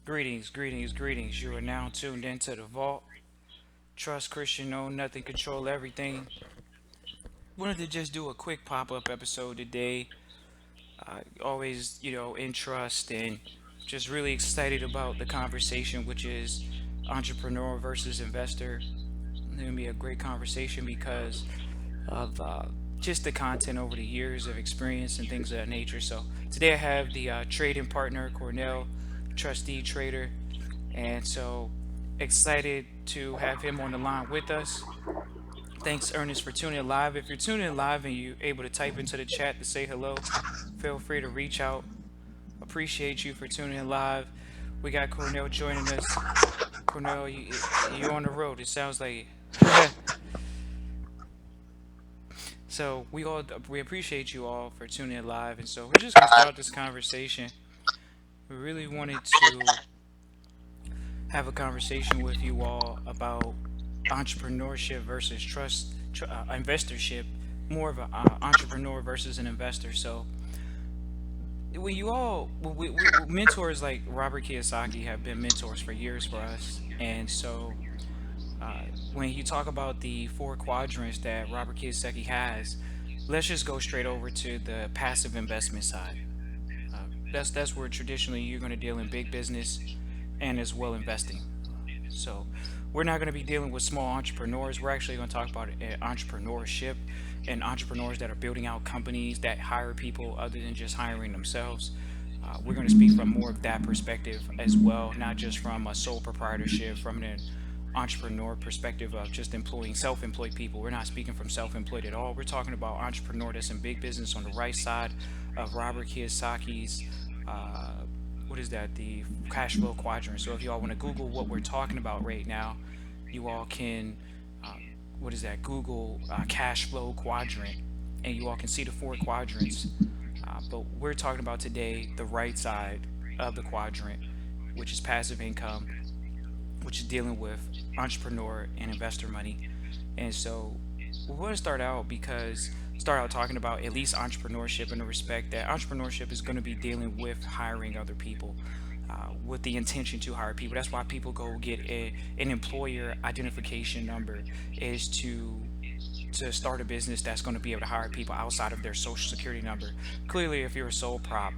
Greetings, greetings, greetings. You are now tuned into the vault. Trust Christian, know nothing, control everything. Wanted to just do a quick pop up episode today. Always, in trust and just really excited about the conversation, which is entrepreneur versus investor. It's going to be a great conversation because of just the content over the years of experience and things of that nature. So today I have the trading partner, Cornell, trustee trader. And so excited to have him on the line with us. Thanks, Ernest, for tuning in live. If you're tuning in live and you're able to type into the chat to say hello, feel free to reach out. Appreciate you for tuning in live. We got Cornell joining us. Cornell, you're on the road. It sounds like. So we appreciate you all for tuning in live, and so we're just gonna start this conversation. We really wanted to have a conversation with you all about entrepreneurship versus investorship, more of an entrepreneur versus an investor. So when you all, mentors like Robert Kiyosaki have been mentors for years for us, and so when you talk about the four quadrants that Robert Kiyosaki has, let's just go straight over to the passive investment side. That's where traditionally you're going to deal in big business and as well investing. So we're not going to be dealing with small entrepreneurs. We're actually going to talk about entrepreneurship and entrepreneurs that are building out companies that hire people other than just hiring themselves. We're going to speak from more of that perspective as well, not just from a sole proprietorship, from an entrepreneur perspective of just employing self-employed people. We're not speaking from self-employed at all. We're talking about entrepreneur that's in big business on the right side of Robert Kiyosaki's uh, what is that, the cash flow quadrant. So if you all want to Google what we're talking about right now, you all can what is that, Google cash flow quadrant, and you all can see the four quadrants. But we're talking about today the right side of the quadrant, which is passive income, which is dealing with entrepreneur and investor money. And so we want to start out talking about at least entrepreneurship in the respect that entrepreneurship is going to be dealing with hiring other people. With the intention to hire people. That's why people go get an employer identification number, is to start a business that's going to be able to hire people outside of their social security number. Clearly, if you're a sole prop,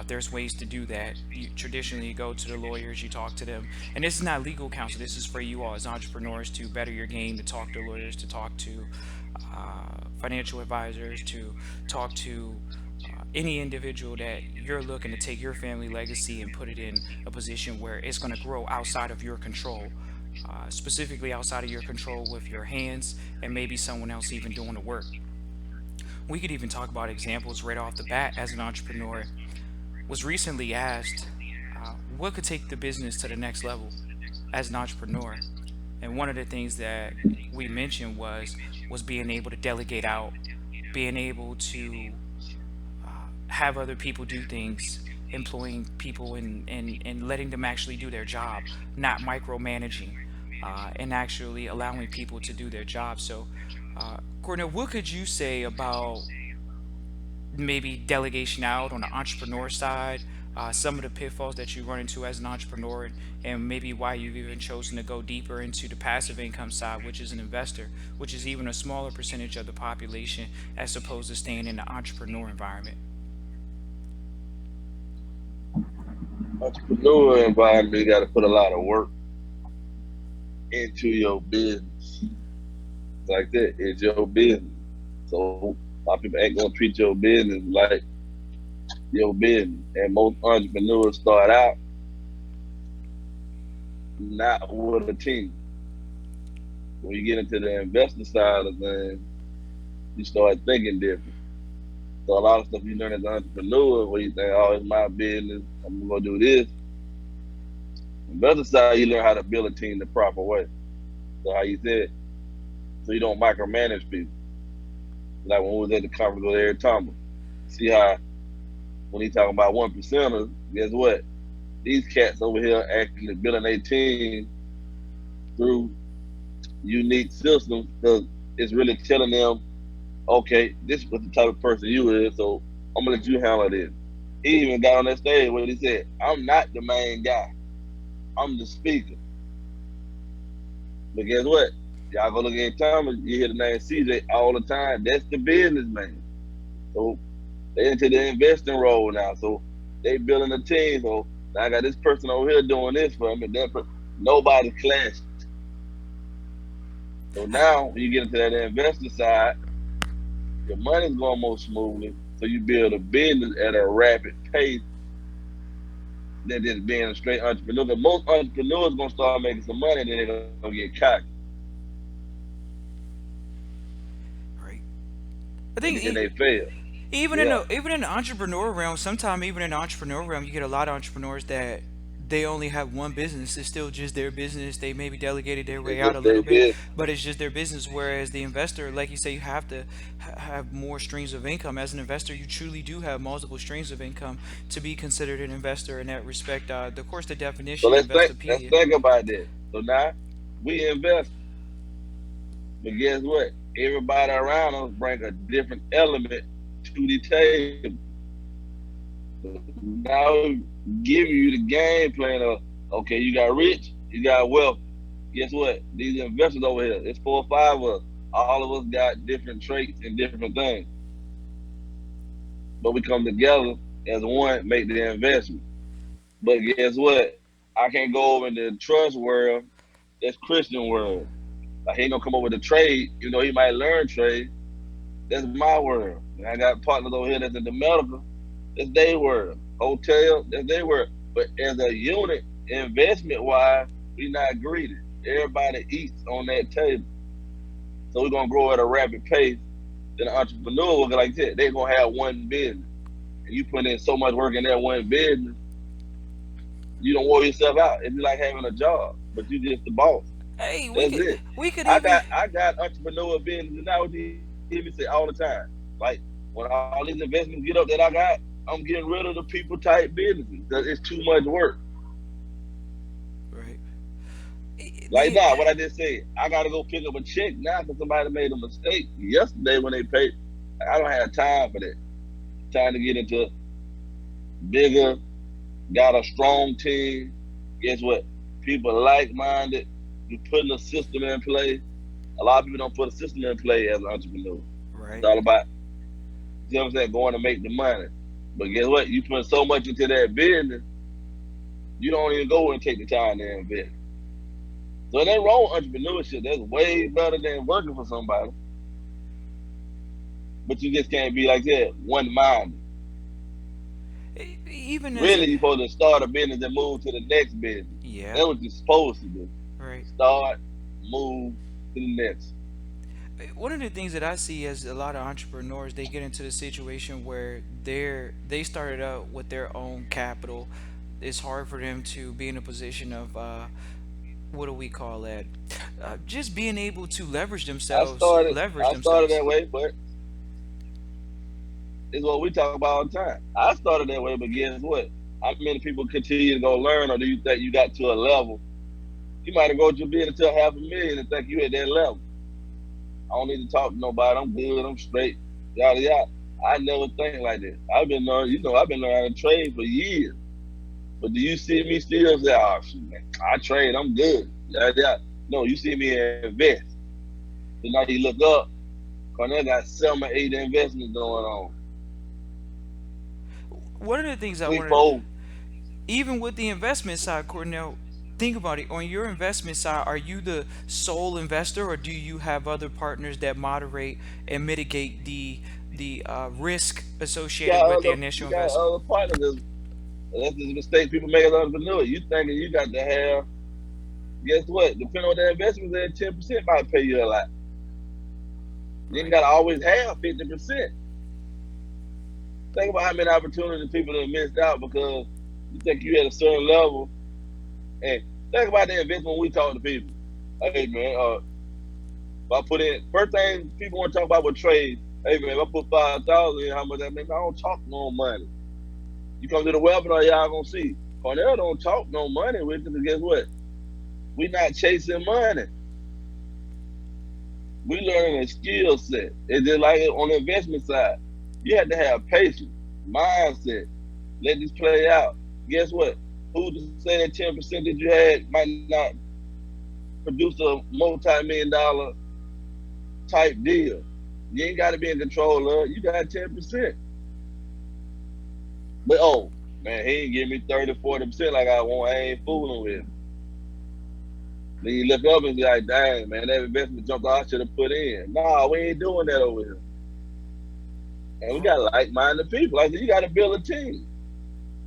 there's ways to do that. You traditionally go to the lawyers, you talk to them, and this is not legal counsel. This is for you all as entrepreneurs to better your game, to talk to lawyers, to talk to financial advisors, to talk to any individual that you're looking to take your family legacy and put it in a position where it's going to grow outside of your control, specifically outside of your control with your hands and maybe someone else even doing the work. We could even talk about examples right off the bat. As an entrepreneur, was recently asked what could take the business to the next level as an entrepreneur, and one of the things that we mentioned was being able to delegate out, being able to have other people do things, employing people and letting them actually do their job, not micromanaging, and actually allowing people to do their job. So, Courtney, what could you say about maybe delegation out on the entrepreneur side, some of the pitfalls that you run into as an entrepreneur, and maybe why you've even chosen to go deeper into the passive income side, which is an investor, which is even a smaller percentage of the population as opposed to staying in the entrepreneur environment? Entrepreneur environment, you got to put a lot of work into your business. Like that, it's your business. So a lot of people ain't gonna treat your business like your business. And most entrepreneurs start out not with a team. When you get into the investor side of things, you start thinking different. So a lot of stuff you learn as an entrepreneur, where you think, oh, it's my business, I'm gonna do this. Investor side, you learn how to build a team the proper way. So how you said, so you don't micromanage people. Like when we was at the conference with Eric Thomas, see how when he talking about 1%ers, guess what? These cats over here actually building a team through unique systems because it's really telling them, okay, this was the type of person you is, so I'm gonna let you handle this. He even got on that stage where he said, I'm not the main guy. I'm the speaker. But guess what? Y'all go look at Thomas, you hear the name CJ all the time. That's the businessman. So they into the investing role now. So they building a team. So now I got this person over here doing this for me. Nobody clashing. So I, now when you get into that investor side, your money's going more smoothly. So you build a business at a rapid pace than just being a straight entrepreneur. Because most entrepreneurs gonna start making some money and then they're gonna get cocky right. I and think then they fail. Yeah. even in the entrepreneur realm, sometimes even in the entrepreneur realm, you get a lot of entrepreneurs that they only have one business. It's still just their business. They maybe delegated their It's way out just a their little bit, business. but it's just their business. Whereas the investor, like you say, you have to have more streams of income. As an investor, you truly do have multiple streams of income to be considered an investor in that respect. Of course, the So definition, let's Investopedia. think about that. So now we invest, but guess what? Everybody around us bring a different element to the table. So now we give you the game plan of okay, you got rich, you got wealth. Guess what? These investors over here, it's 4 or 5 of us. All of us got different traits and different things, but we come together as one, make the investment. But guess what? I can't go over in the trust world. That's Christian world. Like he ain't gonna come over to trade. You know, he might learn trade. That's my world. And I got partners over here that's in the medical. That's their world. Hotel, that's their world. But as a unit, investment wise, we not greedy. Everybody eats on that table. So we're gonna grow at a rapid pace. Then an entrepreneur, like I said, they're gonna have one business. And you put in so much work in that one business, you don't wear yourself out. It'd be like having a job, but you just the boss. Hey, That's it. we could I even got I got entrepreneur business now. What you hear me say all the time? Like when all these investments get up that I got, I'm getting rid of the people type businesses because it's too much work. right. Like They now, what I just said, I gotta go pick up a check now because somebody made a mistake yesterday when they paid. I don't have time for that. Time to get into bigger, got a strong team. Guess what? People like minded. You putting a system in place. A lot of people don't put a system in play as an entrepreneur. It's right. all about, you know what I'm saying, going to make the money. But guess what? You put so much into that business, you don't even go and take the time to invest. So that wrong with entrepreneurship. That's way better than working for somebody. But you just can't be like that, one minded. Even as Really, a you're supposed to start a business and move to the next business. yeah, That's what you're supposed to do. right. Start, move to the next. One of the things that I see as a lot of entrepreneurs, they get into the situation where they started out with their own capital. It's hard for them to be in a position of what do we call that? Just being able to I started, leverage I started themselves. that way, but it's what we talk about all the time. I started that way, but guess what? How many people continue to go learn, or do you think you got to a level? You might have go to business to 500,000 and think you at that level. I don't need to talk to nobody. I'm good. I'm straight. Yada yada. I never think like that. I've been learning. You know, I've been learning how to trade for years. But do you see me still say, "Oh, shoot, man, I trade. I'm good." Yada yada. No, you see me invest. So now you look up. Cornell got 7 or 8 investments going on. One of the things I Three, wanted, four. even with the investment side, Cornell, think about it. On your investment side, are you the sole investor, or do you have other partners that moderate and mitigate the risk You associated got with the other, initial you got investment? other partners. That's the mistake people make as entrepreneurs. You thinking you got to have. Guess what? Depending on the investments, that 10% might pay you a lot. You ain't Right, got to always have 50%. Think about how many opportunities people have missed out because you think you at a certain level. And think about the investment when we talk to people. Hey man, if I put in first thing people want to talk about with trade. Hey man, if I put 5,000 in, how much that mean? I don't talk no money. You come to the webinar, y'all gonna see. Cornell don't talk no money with us. Guess what? We not chasing money. We learning a skill set. It's just like on the investment side. You have to have patience, mindset. Let this play out. Guess what? Who to say that 10% that you had might not produce a multi-million dollar type deal? You ain't got to be in control of it. You got 10%. But oh, man, he ain't give me 30, 40% like I want. I ain't fooling with him. Then you look up and be like, dang, man, that investment jumped I should have put in. Nah, we ain't doing that over here. And we got like-minded people. Like, you got to build a team.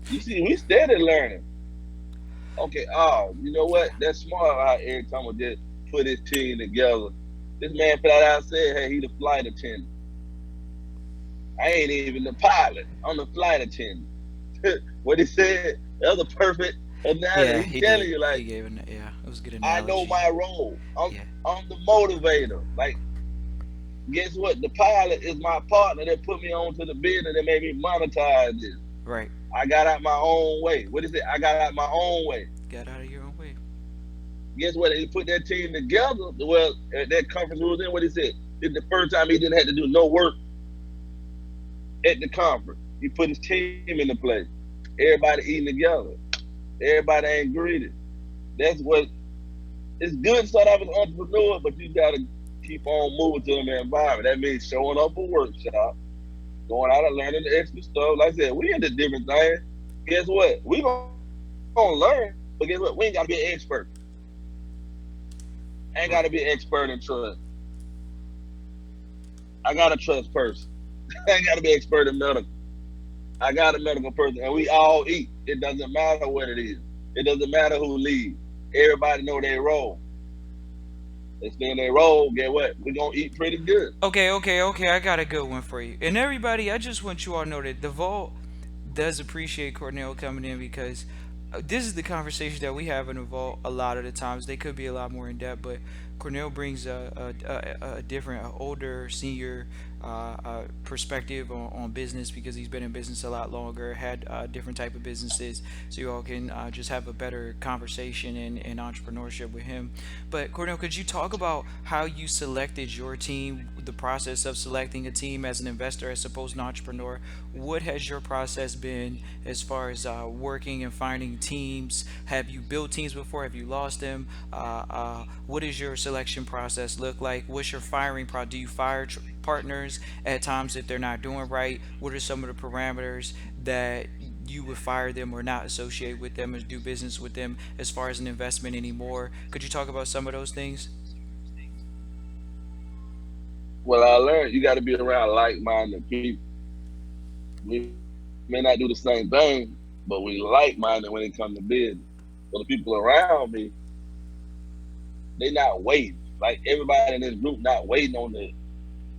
You see, we steady learning. Okay, oh, you know what? That's smart how every time we just put his team together. This man flat out said, hey, he the flight attendant. I ain't even the pilot. I'm the flight attendant. What he said, that was a perfect Yeah, analogy. He he telling did. you, He like, gave an yeah. It was a good I know analogy. my role. Yeah. I'm the motivator. Like, guess what? The pilot is my partner that put me onto the business that made me monetize this. Right. I got out my own way. What is it? I got out my own way. Got out of your own way. Guess what? He put that team together. Well, at that conference we was in, what he said, this is the first time he didn't have to do no work at the conference. He put his team into place. Everybody eating together. Everybody ain't greedy. That's what it's good to start out as an entrepreneur, but you gotta keep on moving to the environment. That means showing up for workshop, going out and learning the extra stuff. Like I said, we into different things. Guess what? We gonna learn, but guess what? We ain't gotta be an expert. I ain't gotta Right. be an expert in trust. I got a trust person. I ain't gotta be an expert in medical. I got a medical person, and we all eat. It doesn't matter what it is. It doesn't matter who leads. Everybody know their role. They stay in their role. Get what? We gonna eat pretty good. Okay. I got a good one for you. And everybody, I just want you all to know that the vault does appreciate Cornell coming in because this is the conversation that we have in the vault a lot of the times. They could be a lot more in depth, but Cornell brings a different, older, senior perspective on business because he's been in business a lot longer, had different type of businesses, so you all can just have a better conversation and entrepreneurship with him. But Cornell, could you talk about how you selected your team, the process of selecting a team as an investor as opposed to an entrepreneur? What has your process been as far as working and finding teams? Have you built teams before? Have you lost them? What does your selection process look like? What's your firing process? Do you fire partners at times if they're not doing right? What are some of the parameters that you would fire them or not associate with them or do business with them as far as an investment anymore? Could you talk about some of those things? Well, I learned you got to be around like-minded people. We may not do the same thing, but we like-minded when it comes to business. So the people around me, they not waiting. Like everybody in this group, not waiting on the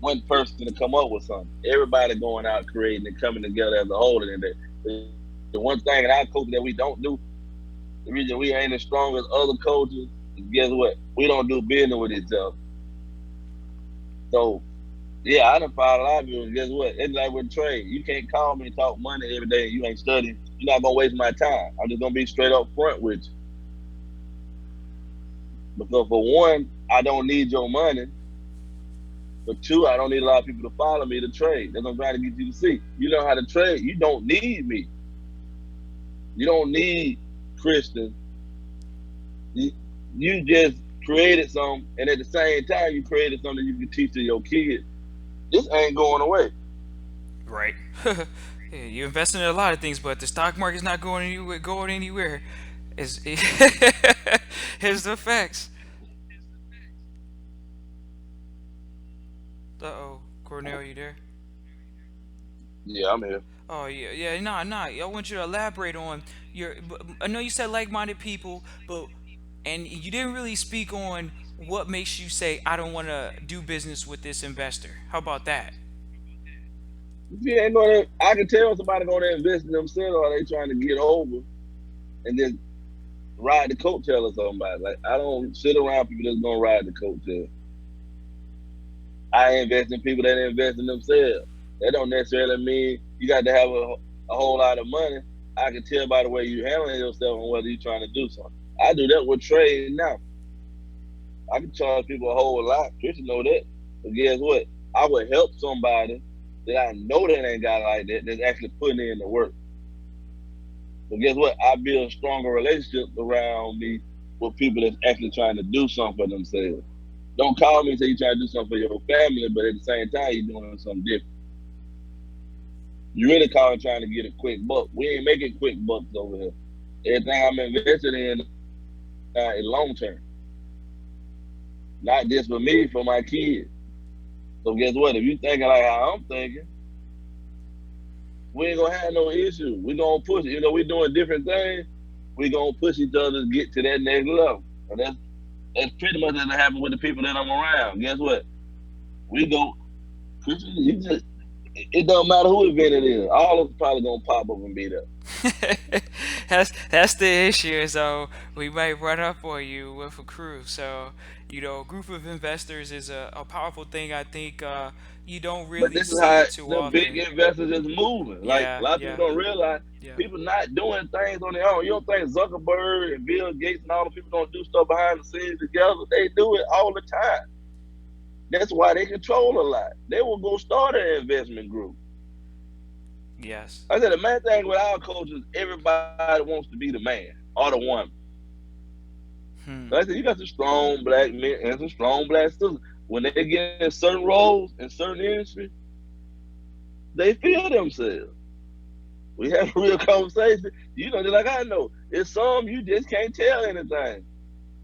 one person to come up with something. Everybody going out creating and coming together as a whole. And the one thing in our culture that we don't do, the reason we ain't as strong as other cultures, is guess what? We don't do business with each other. So yeah, I done found a lot of people. Guess what? It's like with trade. You can't call me and talk money every day. You ain't studying. You're not gonna waste my time. I'm just gonna be straight up front with you. Because for one, I don't need your money. For two, I don't need a lot of people to follow me to trade. That's what I'm trying to get you to see. You know how to trade. You don't need me. You don't need Christian. You, you just created some, and at the same time, you created something you can teach to your kids. This ain't going away. Right. Yeah, you invest in a lot of things, but the stock market's not going anywhere. Going anywhere. Is here's the facts. Uh-oh, Cornell, you there? Yeah, I'm here. Oh yeah. Nah. I want you to elaborate on your. I know you said like-minded people, but and you didn't really speak on what makes you say I don't want to do business with this investor. How about that? You ain't gonna. I can tell when somebody gonna invest in themselves or they trying to get over and just ride the coattail of somebody. Like I don't sit around people that's gonna ride the coattail. I invest in people that invest in themselves. That don't necessarily mean you got to have a whole lot of money. I can tell by the way you handling yourself and whether you're trying to do something. I do that with trade now. I can charge people a whole lot. Christian know that. But guess what? I would help somebody that I know that ain't got like that that's actually putting in the work. So guess what? I build stronger relationships around me with people that's actually trying to do something for themselves. Don't call me and say you trying to do something for your family, but at the same time you're doing something different. You really calling trying to get a quick buck. We ain't making quick bucks over here. Everything I'm invested in now is long term, not just for me, for my kids. So guess what? If you thinking like how I'm thinking, we ain't gonna have no issue. We gonna push it. You know, we doing different things. We gonna push each other to get to that next level. And that's pretty much what happen with the people that I'm around. Guess what? We go. You just, it don't matter who event it is. All of us probably gonna pop up and be there. That's the issue. So we might run up on you with a crew. So a group of investors is a powerful thing. I think you don't But really this is see how it too the big often. investors is moving. Like a Yeah, lot of people yeah, don't realize yeah. people not doing things on their own. You don't think Zuckerberg and Bill Gates and all the people don't do stuff behind the scenes together? They do it all the time. That's why they control a lot. They will go start an investment group. Yes. I said the main thing with our culture is everybody wants to be the man or the woman. Hmm. Like I said, you got some strong black men and some strong black sisters. When they get in certain roles in certain industries, they feel themselves. We have a real conversation. You know, just like I know. It's some you just can't tell anything.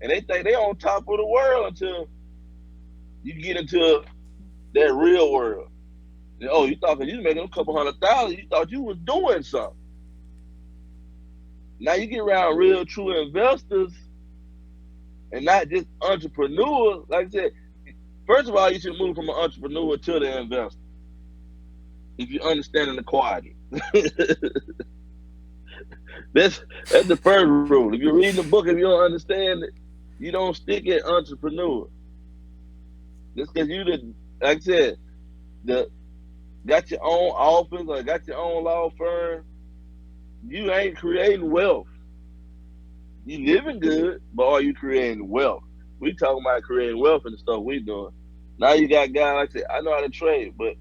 And they think they on top of the world until you get into that real world. Oh, you thought 'cause you making a couple $100,000, you thought you was doing something. Now you get around real true investors and not just entrepreneurs. Like I said, first of all, you should move from an entrepreneur to the investor if you understand the quality. That's the first rule. If you're reading the book, if you don't understand it, you don't stick at entrepreneur. Just because you the like I said, the got your own office or got your own law firm, you ain't creating wealth. You living good, but are you creating wealth? We talking about creating wealth and the stuff we doing. Now you got guys like I said, I know how to trade, but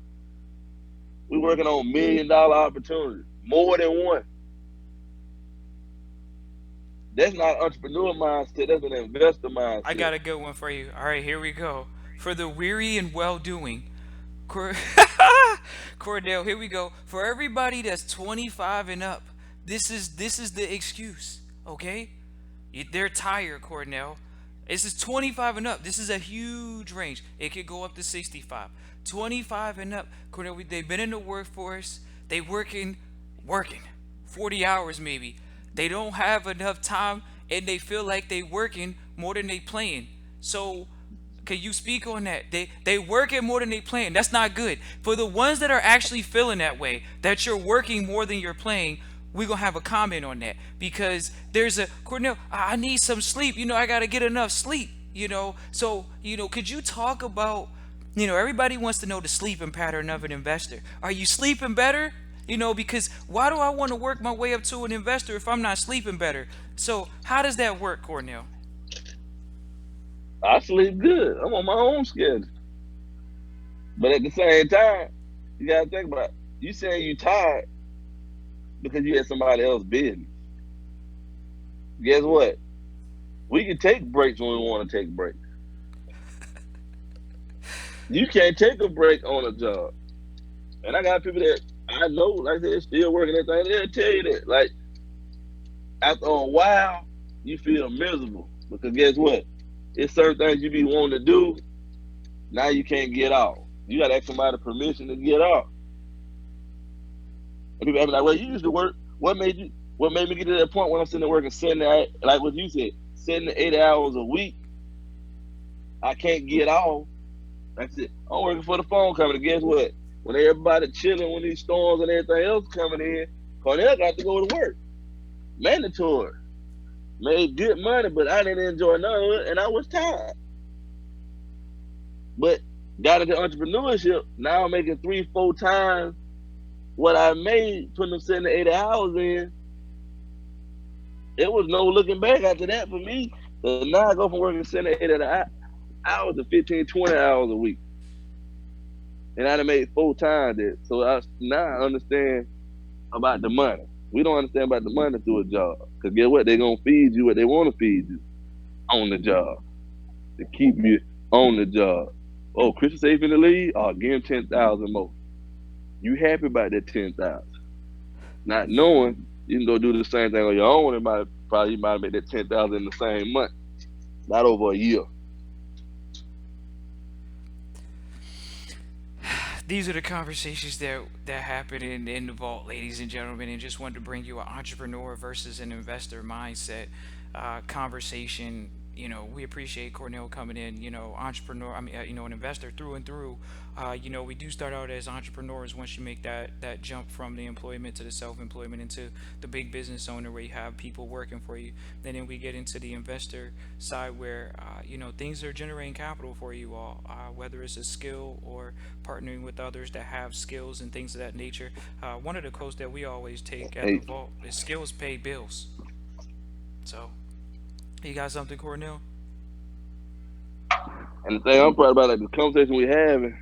we working on $1 million opportunities, more than one. That's not entrepreneur mindset. That's an investor I mindset. got a good one for you. All right, here we go. For the weary and well-doing, Cor- Cordell, here we go. For everybody that's 25 and up, this is the excuse. Okay, they're tired, Cornell. This is 25 and up. This is a huge range. It could go up to 65. 25 and up, Cornell. They've been in the workforce. They working 40 hours maybe. They don't have enough time, and they feel like they working more than they playing. So can you speak on that? They working more than they playing. That's not good. For the ones that are actually feeling that way, that you're working more than you're playing, we're gonna have a comment on that because there's a Cornell, I need some sleep. I gotta get enough sleep. So, could you talk about, everybody wants to know the sleeping pattern of an investor. Are you sleeping better? Because why do I want to work my way up to an investor if I'm not sleeping better? So how does that work, Cornell? I sleep good. I'm on my own schedule. But at the same time, you gotta think about it. You saying you tired because you had somebody else business. Guess what? We can take breaks when we want to take breaks. You can't take a break on a job. And I got people that I know, like they're still working that thing. They'll tell you that. Like after a while, you feel miserable because guess what? It's certain things you be wanting to do. Now you can't get off. You got to ask somebody permission to get off. And people be like, "Well, you used to work. What made you? What made me get to that point when I'm sitting there working 7 to 8, like what you said, 7 to 8 hours a week? I can't get off. That's it. I'm working for the phone company. Guess what? When everybody chilling, when these storms and everything else coming in, Cornell got to go to work. Mandatory. Made good money, but I didn't enjoy none of it, and I was tired. But got into entrepreneurship. Now I'm making 3, 4 times what I made putting them 7 to 8 hours in. It was no looking back after that for me. So now I go from working 7 to 8 hours to 15, 20 hours a week. And I done made 4 times that. So now I understand about the money. We don't understand about the money through a job. Cause get what? They're gonna feed you what they want to feed you on the job to keep you on the job. Oh, Christian safe in the league? Oh, give him 10,000 more. You happy about that 10,000? Not knowing you can go do the same thing on your own. It might probably you might make that 10,000 in the same month, not over a year. These are the conversations that happen in the vault, ladies and gentlemen, and just wanted to bring you an entrepreneur versus an investor mindset conversation. We appreciate Cornell coming in. Entrepreneur. I mean, an investor through and through. We do start out as entrepreneurs once you make that jump from the employment to the self-employment into the big business owner where you have people working for you. Then we get into the investor side where things are generating capital for you all, whether it's a skill or partnering with others that have skills and things of that nature. One of the quotes that we always take at the Hey, vault is skills pay bills. So, you got something, Cornell? and the thing I'm proud about, like the conversation we having,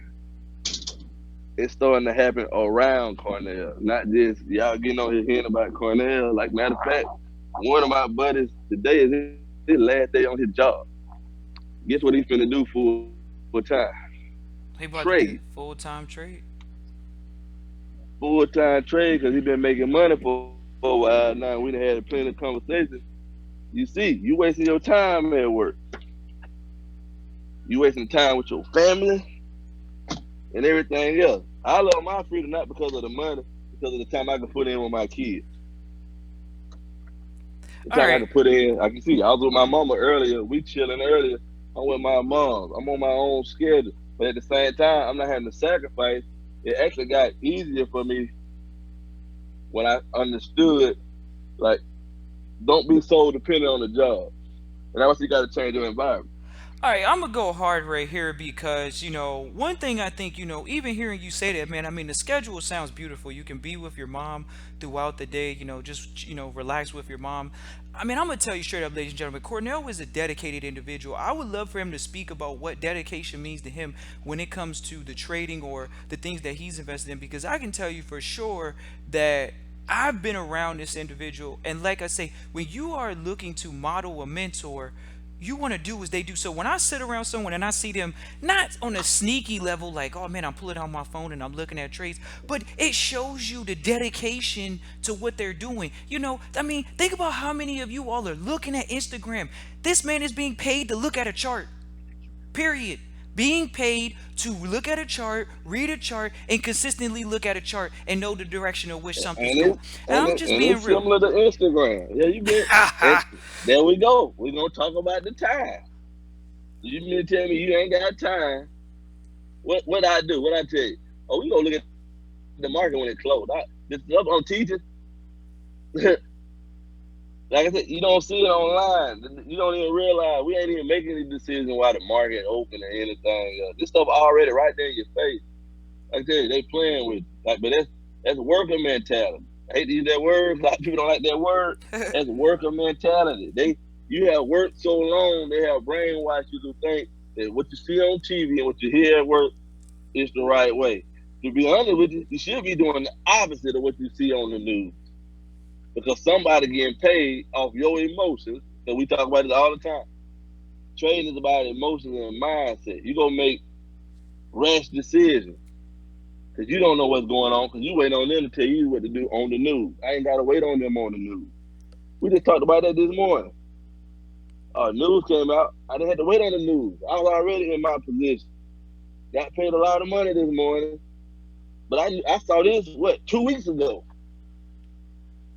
it's starting to happen around Cornell, not just y'all getting on here hearing about Cornell. Like matter of fact, one of my buddies today is his last day on his job. Guess what he's finna do full time? He Trade. about to do full-time trade. Full time trade because he's been making money for a while now. We done had plenty of conversations. You see, you wasting your time at work. You wasting time with your family and everything else. I love my freedom not because of the money, because of the time I can put in with my kids. The All time I right. can put in, I can see. I was with my mama earlier. We chilling earlier. I'm with my mom. I'm on my own schedule. But at the same time, I'm not having to sacrifice. It actually got easier for me when I understood, like, don't be so dependent on the job. And that's why you got to change your environment. All right, I'm gonna go hard right here because one thing I think even hearing you say that, man. I mean, the schedule sounds beautiful. You can be with your mom throughout the day. Just relax with your mom. I mean, I'm gonna tell you straight up, ladies and gentlemen. Cornell was a dedicated individual. I would love for him to speak about what dedication means to him when it comes to the trading or the things that he's invested in. Because I can tell you for sure that I've been around this individual, and like I say, when you are looking to model a mentor, you want to do as they do. So when I sit around someone and I see them not on a sneaky level, like, oh man, I'm pulling out my phone and I'm looking at trades, but it shows you the dedication to what they're doing. I mean, think about how many of you all are looking at Instagram. This man is being paid to look at a chart. Period. Being paid to look at a chart, read a chart, and consistently look at a chart and know the direction of which something's And going. it And and I'm it just and being it's real. similar to Instagram. Yeah, you get and there we go. We're gonna talk about the time. You mean to tell me you ain't got time? What I do? What I tell you? Oh, we gonna look at the market when it closed. This stuff I'm teaching, like I said, you don't see it online. You don't even realize we ain't even making any decision why the market open or anything. This stuff already right there in your face. Like I tell you, they playing with you. Like, but that's worker mentality. I hate to use that word. A lot of people don't like that word. That's worker mentality. You have worked so long, they have brainwashed you to think that what you see on TV and what you hear at work is the right way. To be honest with you, you should be doing the opposite of what you see on the news because somebody getting paid off your emotions. Because we talk about it all the time. Trading is about emotions and mindset. You gonna make rash decisions because you don't know what's going on because you wait on them to tell you what to do on the news. I ain't gotta wait on them on the news. We just talked about that this morning. News came out. I didn't have to wait on the news. I was already in my position. Got paid a lot of money this morning, but I saw this what 2 weeks ago.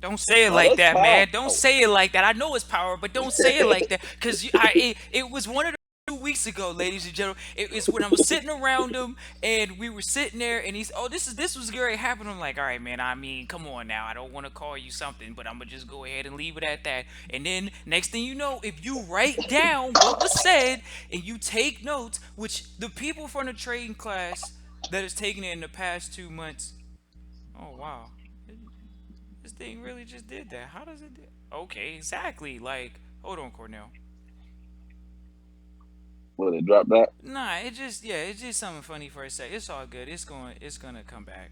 Don't say it Oh, like that's that, man. Don't powerful. say it like that. I know it's power, but don't say it like that. Cause it was one of the 2 weeks ago, ladies and gentlemen. It's when I was sitting around him and we were sitting there, and he's, oh, this was going to happen. I'm like, all right, man. I mean, come on now. I don't want to call you something, but I'm gonna just go ahead and leave it at that. And then next thing you know, if you write down what was said and you take notes, which the people from the trading class that has taken it in the past 2 months. Oh wow. This thing really just did that. How does it do? Okay, exactly. Like, hold on, Cornell. Well, it dropped out. Nah, it's just something funny for a sec. It's all good. It's gonna come back.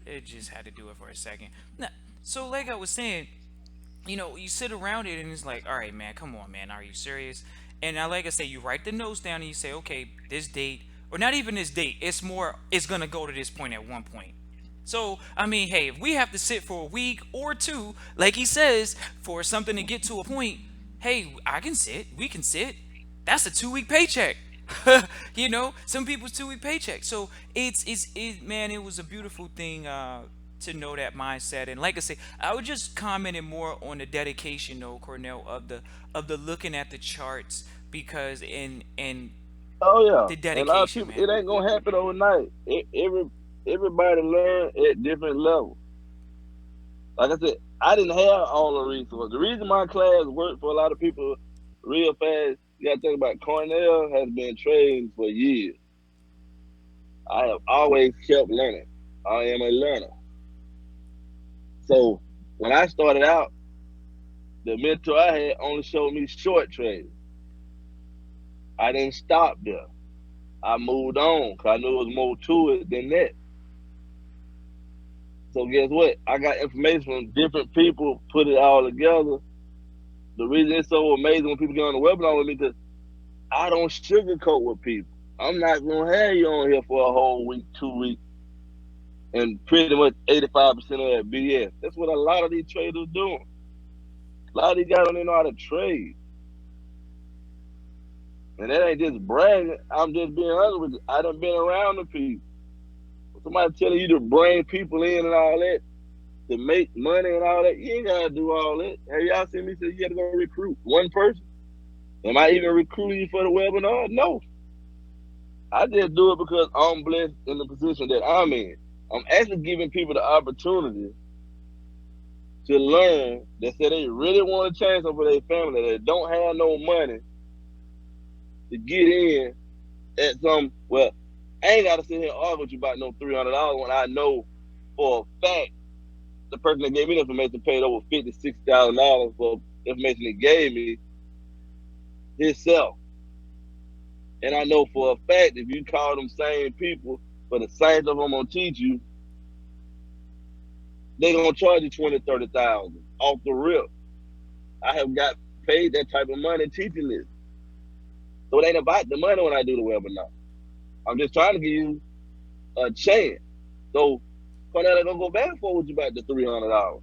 It just had to do it for a second. Nah. So like I was saying, you sit around it and it's like, all right, man, come on, man, are you serious? And I like I say, you write the notes down and you say, okay, this date, or not even this date. It's more, it's gonna go to this point at one point. So I mean, hey, if we have to sit for a week or two, like he says, for something to get to a point, hey, I can sit. We can sit. That's a 2 week paycheck. Some people's 2 week paycheck. So man, it was a beautiful thing to know that mindset. And like I say, I was just commenting more on the dedication though, Cornell, of the looking at the charts, because in Oh yeah, the and a lot of dedication, people, man. it ain't gonna happen overnight. Everybody learn at different levels. Like I said, I didn't have all the resources. The reason my class worked for a lot of people real fast, you gotta think about Cornell has been trading for years. I have always kept learning. I am a learner. So when I started out, the mentor I had only showed me short trades. I didn't stop there. I moved on because I knew there was more to it than that. So guess what? I got information from different people, put it all together. The reason it's so amazing when people get on the webinar with me, because I don't sugarcoat with people. I'm not gonna have you on here for a whole week, 2 weeks, and pretty much 85% of that BS. That's what a lot of these traders doing. A lot of these guys don't even know how to trade. And that ain't just bragging. I'm just being honest with you. I done been around the people. Somebody telling you to bring people in and all that to make money and all that. You ain't gotta do all that. Have y'all seen me say you gotta go recruit one person? Am I even recruiting you for the webinar? No. I just do it because I'm blessed in the position that I'm in. I'm actually giving people the opportunity to learn that say they really want to change something for their family, that don't have no money to get in at some, well, I ain't got to sit here and argue with you about no $300 when I know for a fact the person that gave me the information paid over $56,000 for information he gave me himself. And I know for a fact if you call them same people for the same stuff I'm gonna teach you, they gonna charge you 20, 30,000 off the rip. I have got paid that type of money teaching this. So it ain't about the money when I do the webinar. I'm just trying to give you a chance. So Cornell, gonna go back and forth with you about the $300.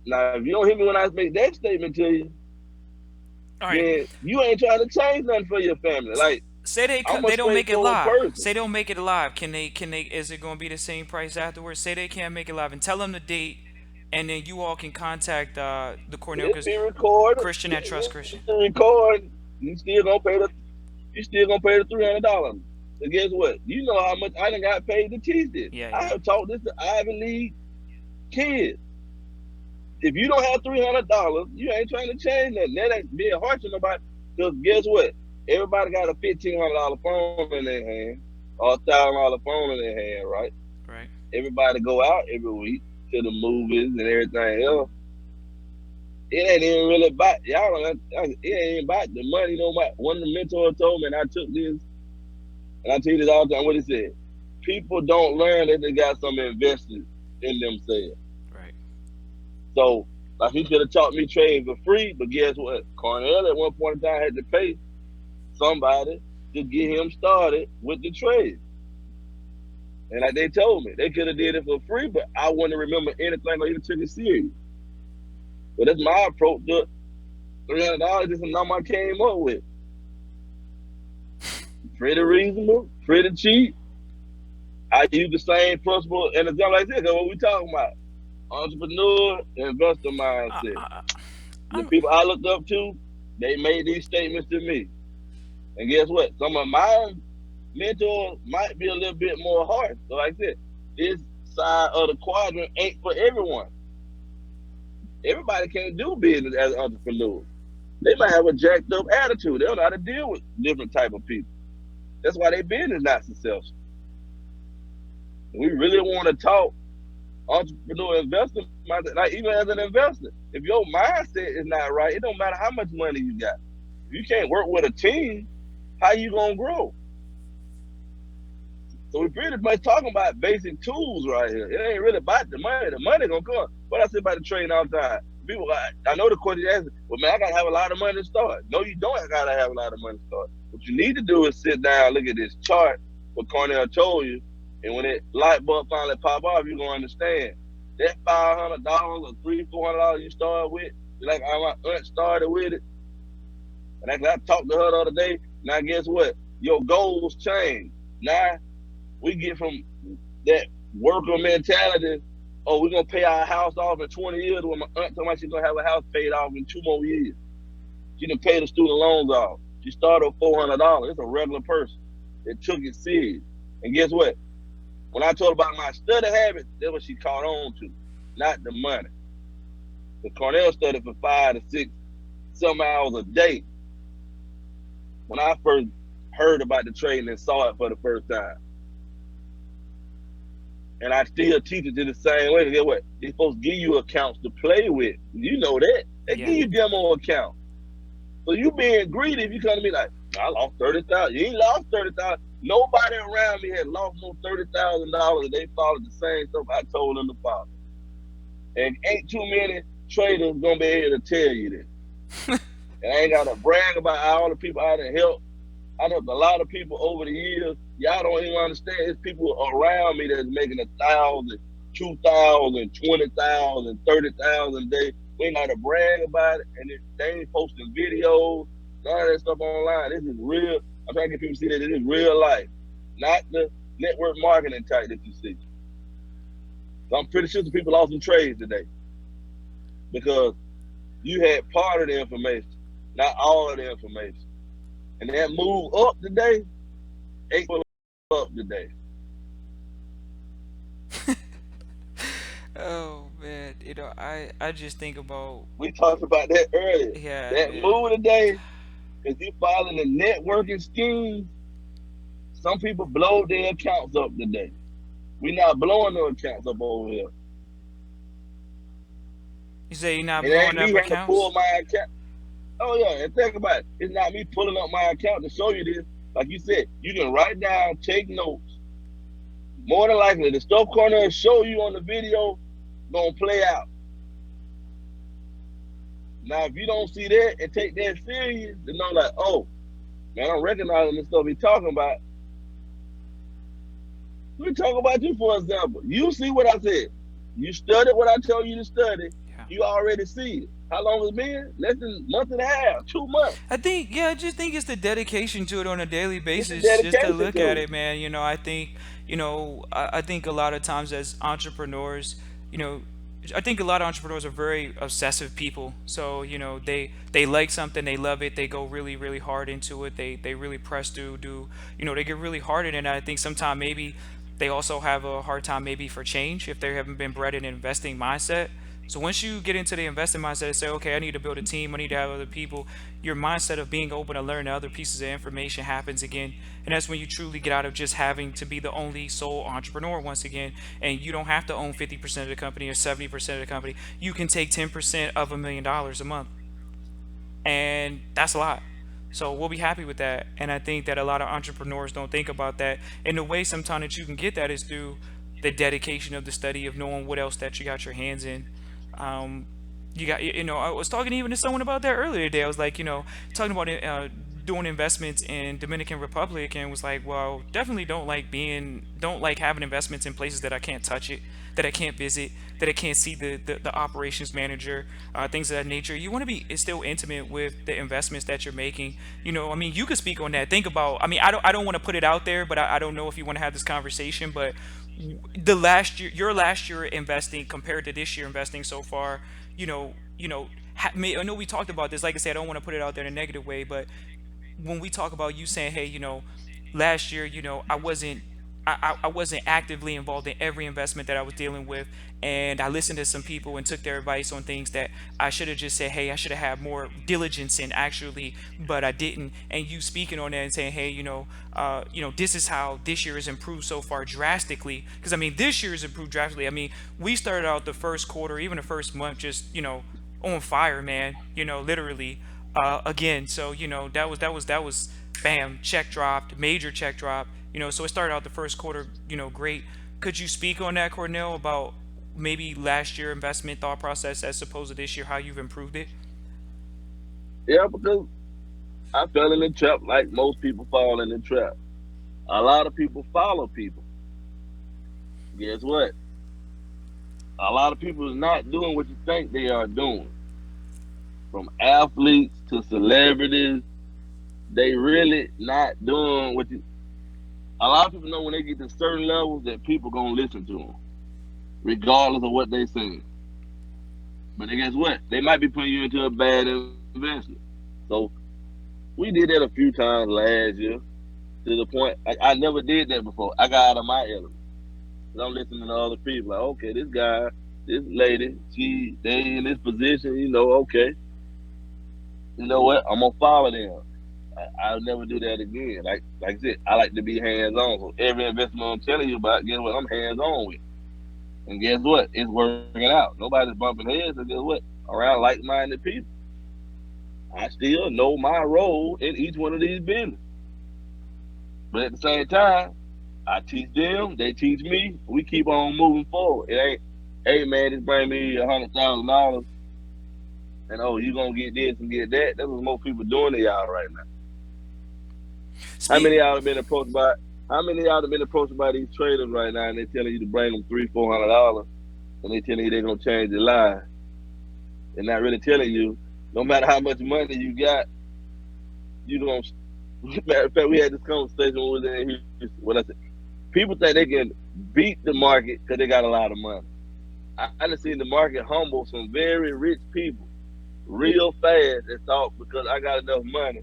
Now, if you don't hear me when I make that statement to you, All right. then you ain't trying to change nothing for your family. Like, Say I'm a they don't make it straightforward live. person. Say they don't make it live. Can they? Is it going to be the same price afterwards? Say they can't make it live, and tell them the date, and then you all can contact the Cornell, It because be recorded. Christian at Trust Christian. It record. You still gonna pay the $300. So guess what? You know how much I done got paid to teach this. Yeah, I yeah. have taught this to Ivy League kids. If you don't have $300, you ain't trying to change nothing. That ain't being harsh on nobody. Because guess what? Everybody got a $1,500 phone in their hand or $1,000 phone in their hand, right? Right. Everybody go out every week to the movies and everything else. It ain't even really about y'all. It ain't about the money. No matter. One of the mentors told me, and I took this, and I tell you this all the time. What he said: people don't learn that they got something invested in themselves. Right. So, like he could have taught me trading for free, but guess what? Cornell at one point in time had to pay somebody to get him started with the trade. And like they told me, they could have did it for free, but I wouldn't remember anything or even took it serious. But that's my approach to $300. Just a number I came up with. Pretty reasonable, pretty cheap. I use the same principle and it's like this. What we talking about? Entrepreneur, investor I, mindset. I, The I'm. people I looked up to, they made these statements to me. And guess what? Some of my mentors might be a little bit more harsh. So like this, this side of the quadrant ain't for everyone. Everybody can't do business as an entrepreneur. They might have a jacked up attitude. They don't know how to deal with different type of people. That's why their business not successful. We really want to talk entrepreneur investor mindset. Like even as an investor, if your mindset is not right, it don't matter how much money you got. If you can't work with a team, how you gonna grow? So we pretty much talking about basic tools right here. It ain't really about the money. The money gonna come. What I say about the trading all the time. People, I know the question is, well, man, I gotta have a lot of money to start. No, you don't gotta have a lot of money to start. What you need to do is sit down, look at this chart, what Cornell told you, and when that light bulb finally pop off, you're gonna understand that $500 or $300, $400 you start with, like how my aunt started with it. And actually, I talked to her the other day. Now, guess what? Your goals change. Now we get from that worker mentality. Oh, we're gonna pay our house off in 20 years. When my aunt told me she's gonna have a house paid off in 2 more years. She done paid the student loans off. She started with $400. It's a regular person that took it serious. And guess what? When I told her about my study habits, that's what she caught on to, not the money. The Cornell studied for 5 to 6 some hours a day when I first heard about the trading and saw it for the first time. And I still teach it to the same way. Get what? They're supposed to give you accounts to play with. You know that. They give Yeah. you demo accounts. So you being greedy if you come to me like, I lost 30,000. You ain't lost 30,000. Nobody around me had lost no $30,000. They followed the same stuff I told them to follow. And ain't too many traders gonna be able to tell you this. And I ain't gotta brag about all the people I done helped. I know a lot of people over the years. Y'all don't even understand. There's people around me that's making 1,000, 2,000, 20,000, 30,000 a day. We ain't got to brag about it, and they ain't posting videos, none of that stuff online. This is real. I'm trying to get people to see that this is real life, not the network marketing type that you see. So I'm pretty sure some people lost some trades today because you had part of the information, not all of the information. And that move up today ain't up today. Oh man, I just think about, We talked about that earlier. yeah, That man. move today, if you following the networking schemes, some people blow their accounts up today. We not blowing no accounts up over here. You say you're not It blowing ain't up me having to pull accounts? my account. Oh yeah, and think about it. It's not me pulling up my account to show you this. Like you said, you can write down, take notes. More than likely, the stuff corner show you on the video gonna play out. Now, if you don't see that and take that serious, then know like, oh man, I'm recognizing the stuff he's talking about. Let me talk about you for example. You see what I said. You studied what I tell you to study. Yeah. You already see it. How long it's been? Less than a month and a half, 2 months. I think, yeah, I just think it's the dedication to it on a daily It's the basis, just to dedication look at to it, man. I think, I think a lot of times as entrepreneurs, you know, I think a lot of entrepreneurs are very obsessive people. So, they like something, they love it, they go really, really hard into it. They really press through, they get really hard in it. And I think sometimes maybe they also have a hard time maybe for change if they haven't been bred in an investing mindset. So once you get into the investing mindset and say, okay, I need to build a team, I need to have other people, your mindset of being open to learn other pieces of information happens again. And that's when you truly get out of just having to be the only sole entrepreneur once again. And you don't have to own 50% of the company or 70% of the company. You can take 10% of $1 million a month. And that's a lot. So we'll be happy with that. And I think that a lot of entrepreneurs don't think about that. And the way sometimes that you can get that is through the dedication of the study of knowing what else that you got your hands in. Um, you got, I was talking even to someone about that earlier today. I was like, talking about doing investments in Dominican Republic, and was like, well, definitely don't like having investments in places that I can't touch it, that I can't visit, that I can't see the operations manager, things of that nature. You want to be still intimate with the investments that you're making. I mean, you could speak on that. Think about, I mean, I don't want to put it out there, but I don't know if you want to have this conversation, but the last year, your last year investing compared to this year investing so far, I know we talked about this. Like I said, I don't want to put it out there in a negative way, but when we talk about you saying, hey, last year, I wasn't actively involved in every investment that I was dealing with, and I listened to some people and took their advice on things that I should have just said, hey, I should have had more diligence in actually, but I didn't. And you speaking on that and saying, hey, this is how this year has improved so far drastically. Because I mean, this year has improved drastically. I mean, we started out the first quarter, even the first month, just on fire, man. Literally again. So that was bam, check dropped, major check drop. So it started out the first quarter, great. Could you speak on that, Cornell, about maybe last year investment thought process as opposed to this year, how you've improved it? Yeah, because I fell in the trap like most people fall in the trap. A lot of people follow people. Guess what? A lot of people is not doing what you think they are doing. From athletes to celebrities, they really not doing what you. A lot of people know when they get to certain levels that people gonna listen to them, regardless of what they say. But then guess what? They might be putting you into a bad investment. So we did that a few times last year to the point I never did that before. I got out of my element. 'Cause I'm listening to other people like, okay, this guy, this lady, they in this position, okay, you know what? I'm gonna follow them. I'll never do that again. Like I said, I like to be hands on. So every investment I'm telling you about, guess what? I'm hands on with. And guess what? It's working out. Nobody's bumping heads. And guess what? Around like minded people, I still know my role in each one of these businesses. But at the same time, I teach them, they teach me. We keep on moving forward. It ain't, hey man, just bring me $100,000, and oh, you gonna get this and get that. That's what most people doing to y'all right now. How Speak. many of y'all have been approached by? How many of y'all have been approached by these traders right now, and they telling you to bring them $300, $400, and they telling you they're gonna change your life. They're not really telling you, no matter how much money you got, you gonna. Matter of fact, we had this conversation when we was in Houston. What I said, people think they can beat the market because they got a lot of money. I done seen the market humble some very rich people real fast and thought because I got enough money,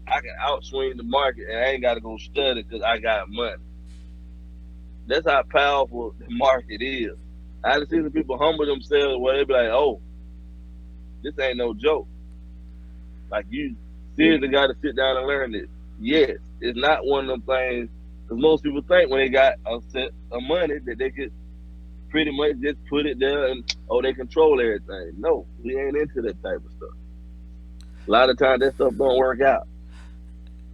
I can outswing the market and I ain't got to go study because I got money. That's how powerful the market is. I done seen some people humble themselves where they be like, oh, this ain't no joke. Like you seriously got to sit down and learn this. Yes, it's not one of them things because most people think when they got a set of money that they could pretty much just put it there and oh they control everything. No, we ain't into that type of stuff. A lot of times that stuff don't work out.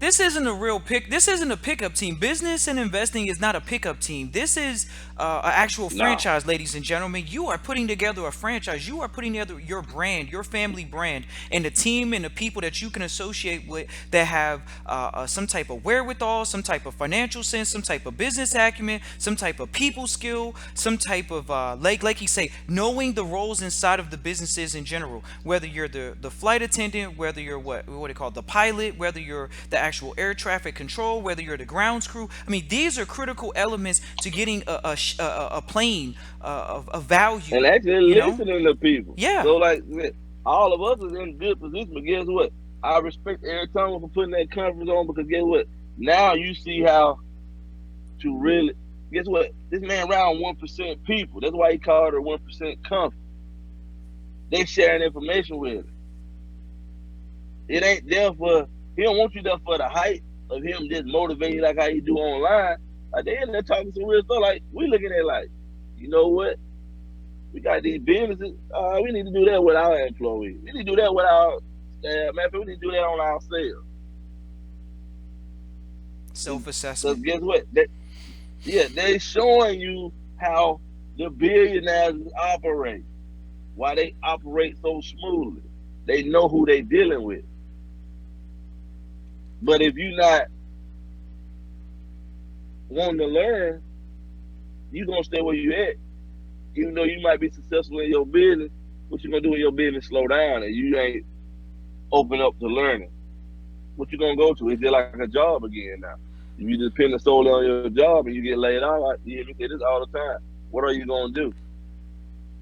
This isn't a pickup team. Business and investing is not a pickup team. This is an actual Nah. franchise, ladies and gentlemen. You are putting together a franchise. You are putting together your brand, your family brand, and the team and the people that you can associate with that have some type of wherewithal, some type of financial sense, some type of business acumen, some type of people skill, some type of like you say, knowing the roles inside of the businesses in general. Whether you're the flight attendant, whether you're what do you call the pilot, whether you're the actual air traffic control, whether you're the grounds crew. I mean, these are critical elements to getting a plane of And value. actually You know? listening to people. Yeah. So like all of us is in good position, but guess what? I respect Eric Thomas for putting that conference on because guess what? Now you see how to really guess what? This man around 1% people. That's why he called her 1% comfort. They sharing information with him. It ain't there for he don't want you there for the hype of him just motivating you like how he do online. Like they in there talking some real stuff. Like we looking at like, you know what? We got these businesses. We need to do that with our employees. We need to do that with our staff. Man, we need to do that on ourselves. Because Self-assessment. guess what? Yeah, they showing you how the billionaires operate. Why they operate so smoothly. They know who they dealing with. But if you not wanting to learn, you gonna stay where you at. Even though you might be successful in your business, what you gonna do in your business slow down and you ain't open up to learning. What you gonna go to? Is it like a job again now? If you depend solely on your job and you get laid off, you hear me say this all the time. What are you gonna do?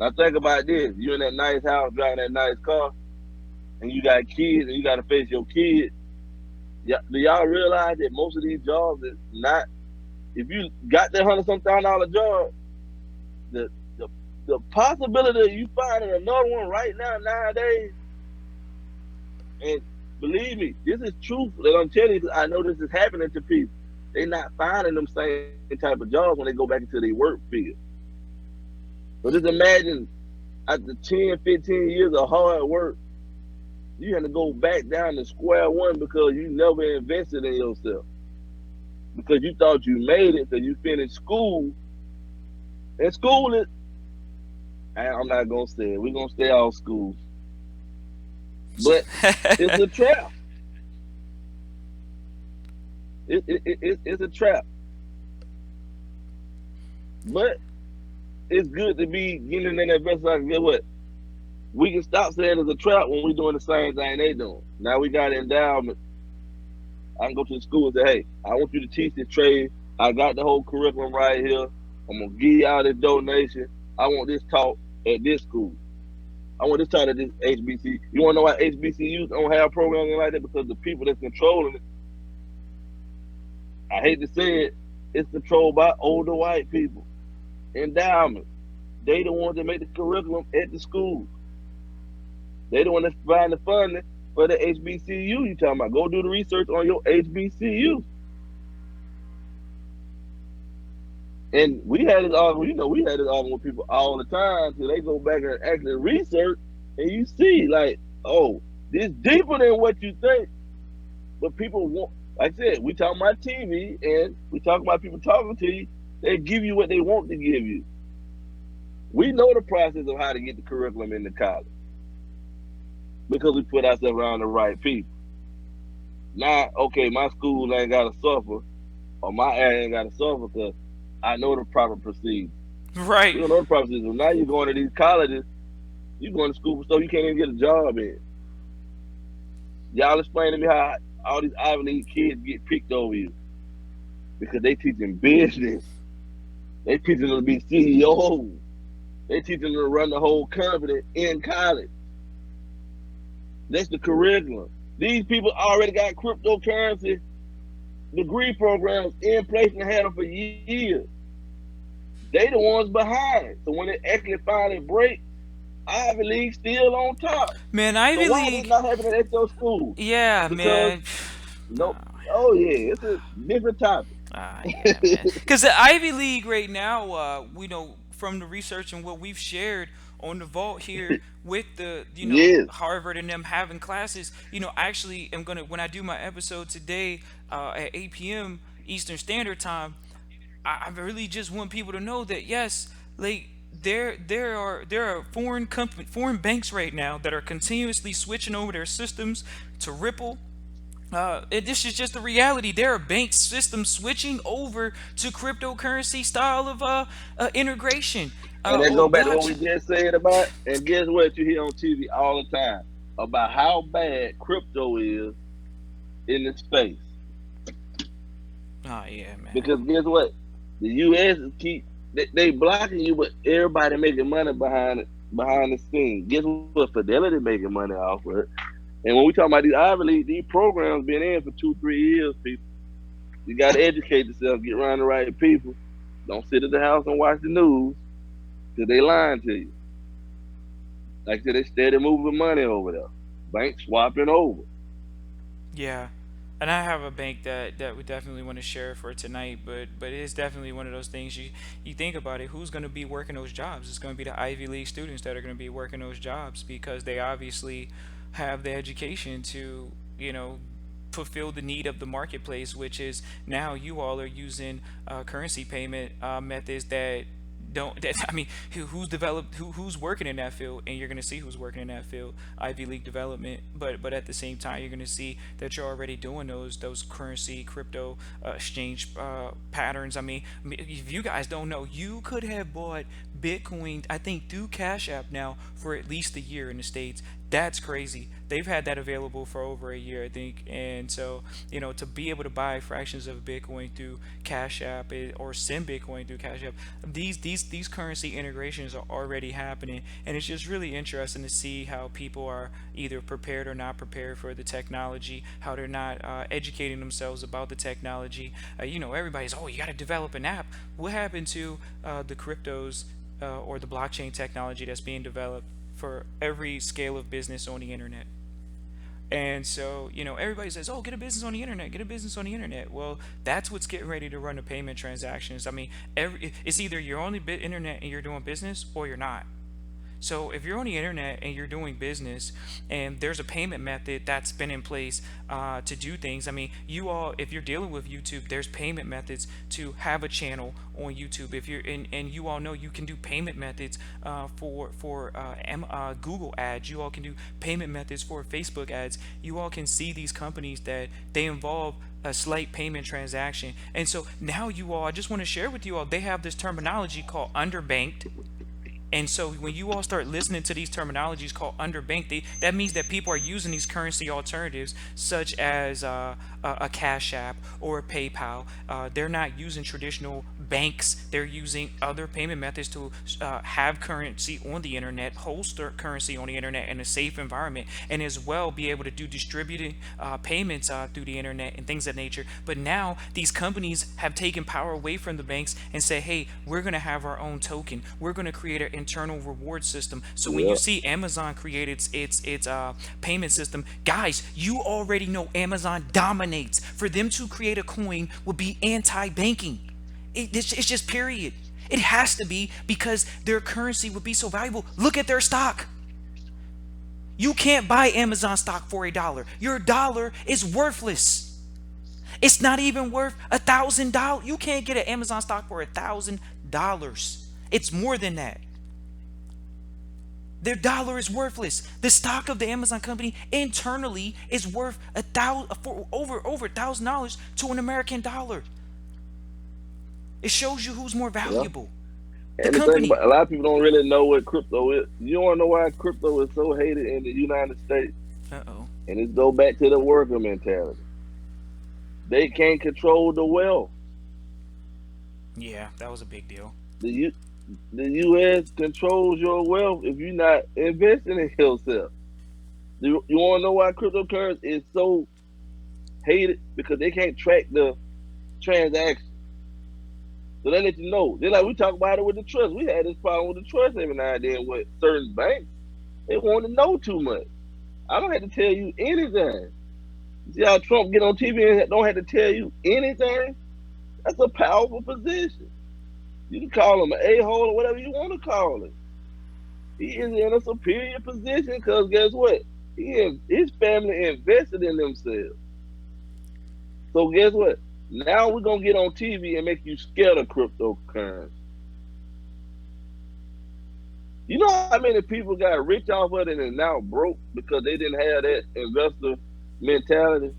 Now think about this: you in that nice house, driving that nice car, and you got kids, and you got to face your kids. Yeah, do y'all realize that most of these jobs is not? If you got that $100-some thousand job, the the the possibility of you finding another one right now nowadays, and believe me, this is truth that I'm telling you. 'Cause I know this is happening to people. They not finding them same type of jobs when they go back into their work field. So just imagine after 10, 15 years of hard work, You had to go back down to square one because you never invested in yourself. Because you thought you made it because you finished school. And school is, I'm not going to say it. We're going to stay off school. But it's a trap. It's a trap. But it's good to be getting in that investment. Get what? We can stop saying it's a trap when we're doing the same thing they doing. Now we got endowment. I can go to the school and say, hey, I want you to teach this trade. I got the whole curriculum right here. I'm gonna give y'all this donation. I want this taught at this school. I want this taught at this HBC. You wanna know why HBCUs don't have programming like that? Because the people that's controlling it, I hate to say it, it's controlled by older white people. Endowment. They the ones that make the curriculum at the school. They the one that's providing the funding for the HBCU you talking about. Go do the research on your HBCU. And we had this argument, we had this argument with people all the time till they go back and actually research and you see like, oh, this deeper than what you think. But people want, like I said, we talk about TV and we talk about people talking to you. They give you what they want to give you. We know the process of how to get the curriculum in the college because we put ourselves around the right people. Now, okay, my school ain't got to suffer or my area ain't got to suffer because I know the proper procedure. Right. We don't know the proper procedure. Now you're going to these colleges, you going to school for stuff you can't even get a job in. Y'all explain to me how all these Ivy League kids get picked over you because they teaching business. They teaching them to be CEOs. They teaching them to run the whole company in college. That's the curriculum. These people already got cryptocurrency degree programs in place and had them for years. They the ones behind. So when it actually finally break, Ivy League still on top. Man, So Ivy why is this League. not happening at your school? Yeah, Because man. no, oh yeah, it's a different topic. Yeah, man. Because the Ivy League right now, we know from the research and what we've shared on the vault here with the, Yes, Harvard and them having classes. I actually am gonna when I do my episode today at 8 p.m. Eastern Standard Time. I really just want people to know that yes, like there are foreign banks right now that are continuously switching over their systems to Ripple. And this is just the reality. There are bank systems switching over to cryptocurrency style of integration and that or go back to what we blockchain. just said about. And guess what? You hear on TV all the time about how bad crypto is in the space. Oh yeah, man. Because guess what? The U.S. is they blocking you, but everybody making money behind the scenes. Guess what? Fidelity making money off of it. And when we talk about these Ivy League, these programs been in for 2, 3 years, people. You got to educate yourself, get around the right people. Don't sit at the house and watch the news because they lying to you. Like I said, they steady moving money over there. Banks swapping over. Yeah, and I have a bank that we definitely want to share for tonight, but it is definitely one of those things you think about it. Who's going to be working those jobs? It's going to be the Ivy League students that are going to be working those jobs because they obviously have the education to fulfill the need of the marketplace, which is now you all are using currency payment methods that don't that I mean who's developed who's working in that field, and you're going to see who's working in that field, Ivy League development, but at the same time you're going to see that you're already doing those currency crypto exchange patterns. If you guys don't know, you could have bought Bitcoin, I think, through Cash App now for at least a year in the States. That's crazy. They've had that available for over a year, I think. And so, to be able to buy fractions of Bitcoin through Cash App or send Bitcoin through Cash App, these currency integrations are already happening. And it's just really interesting to see how people are either prepared or not prepared for the technology, how they're not educating themselves about the technology. Everybody's, oh, you got to develop an app. What happened to the cryptos or the blockchain technology that's being developed for every scale of business on the internet? And so, everybody says, oh, get a business on the internet, get a business on the internet. Well, that's what's getting ready to run the payment transactions. It's either you're on the internet and you're doing business or you're not. So if you're on the internet and you're doing business and there's a payment method that's been in place to do things, I mean, you all, if you're dealing with YouTube, there's payment methods to have a channel on YouTube. If you're and you all know you can do payment methods for Google ads. You all can do payment methods for Facebook ads. You all can see these companies that they involve a slight payment transaction. And so now you all, I just want to share with you all, they have this terminology called underbanked. And so when you all start listening to these terminologies called underbanked, that means that people are using these currency alternatives, such as a Cash App or a PayPal. They're not using traditional banks. They're using other payment methods to have currency on the internet, host their currency on the internet in a safe environment, and as well be able to do distributed payments through the internet and things of that nature. But now these companies have taken power away from the banks and say, hey, we're going to have our own token. We're going to create an internal reward system. So when you Yeah, see Amazon create its payment system, guys, you already know Amazon dominates. For them to create a coin would be anti-banking. It's just period. It has to be because their currency would be so valuable. Look at their stock. You can't buy Amazon stock for $1. Your dollar is worthless. It's not even worth $1,000. You can't get an Amazon stock for $1,000. It's more than that. Their dollar is worthless. The stock of the Amazon company internally is worth over $1,000 to an American dollar. It shows you who's more yeah. valuable. The And the thing company. about a lot of people don't really know what crypto is. You want to know why crypto is so hated in the United States? Uh oh. And it go back to the worker mentality. They can't control the wealth. Yeah, that was a big deal. The U, the U.S. controls your wealth if you're not investing in yourself. You want to know why cryptocurrency is so hated? Because they can't track the transaction. So they let you know. They're like we talk about it with the trust. We had this problem with the trust every now and then with certain banks. They want to know too much. I don't have to tell you anything. You see how Trump get on TV and don't have to tell you anything? That's a powerful position. You can call him an a-hole or whatever you want to call him. He is in a superior position because guess what? His family invested in themselves. So guess what? Now we're gonna get on TV and make you scared of cryptocurrency. You know how many people got rich off of it and now broke because they didn't have that investor mentality?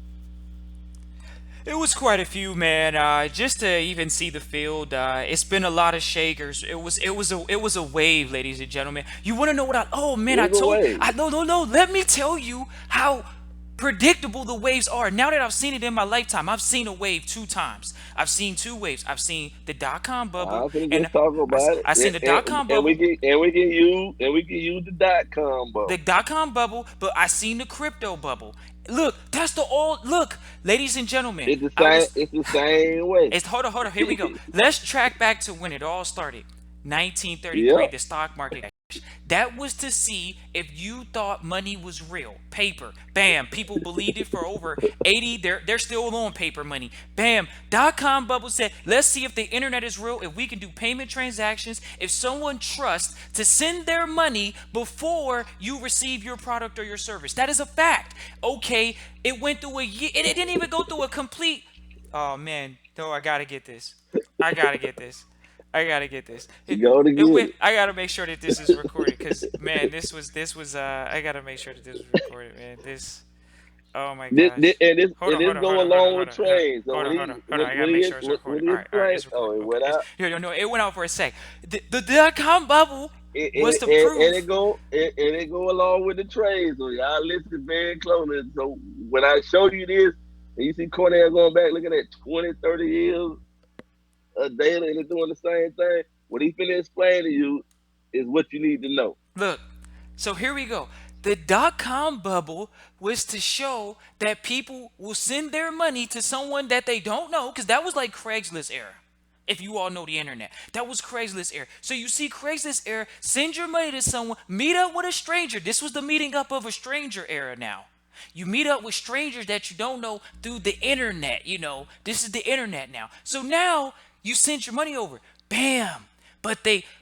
It was quite a few, man. Just to even see the field, it's been a lot of shakers. It was a wave, ladies and gentlemen. You want to know what I? Oh man, I Big told. away. No. Let me tell you how predictable the waves are. Now that I've seen it in my lifetime, I've seen a wave two times. I've seen two waves. I've seen the dot com bubble, I'm gonna and just talk about I seen it, the dot com and we bubble, can use the dot com the bubble. dot com bubble, but I seen the crypto bubble. Look, that's the all. Look, ladies and gentlemen, It's the I same. was It's the same way. It's hold on. Here we go. Let's track back to when it all started. 1933, Yep. the stock market crash. That was to see if you thought money was real. Paper. Bam. People believed it for over 80. They're still on paper money. Bam. Dot com bubble said, let's see if the internet is real, if we can do payment transactions, if someone trusts to send their money before you receive your product or your service. That is a fact. Okay, it went through a year. It didn't even go through a complete. Oh man, no, I gotta get this. I gotta get this. I gotta get this. Go to get it. I gotta make sure that this is recorded because man, this was. I gotta make sure that this was recorded, man. This. Oh my This, this, gosh. and this Hold and on, this hold on, hold go on, hold on, along hold with on, hold on, trades. So hold when on, he hold on, hold on. when, I gotta when make he sure it's when recorded. he All right, explained, it's oh, recorded. it Okay, went out. no, it went out for a sec. The dot com bubble And, was and, to and, and prove. it go along with the trades. So y'all listen very closely. So when I show you this, and you see Cornell going back looking at 20, 30 years of data and it's doing the same thing, what he finna explain to you is what you need to know. Look, so here we go. The dot com bubble was to show that people will send their money to someone that they don't know, because that was like Craigslist era. If you all know the internet, that was Craigslist era. So you see Craigslist era, send your money to someone, meet up with a stranger. This was the meeting up of a stranger era now. You meet up with strangers that you don't know through the internet. This is the internet now. So now you send your money over. Bam.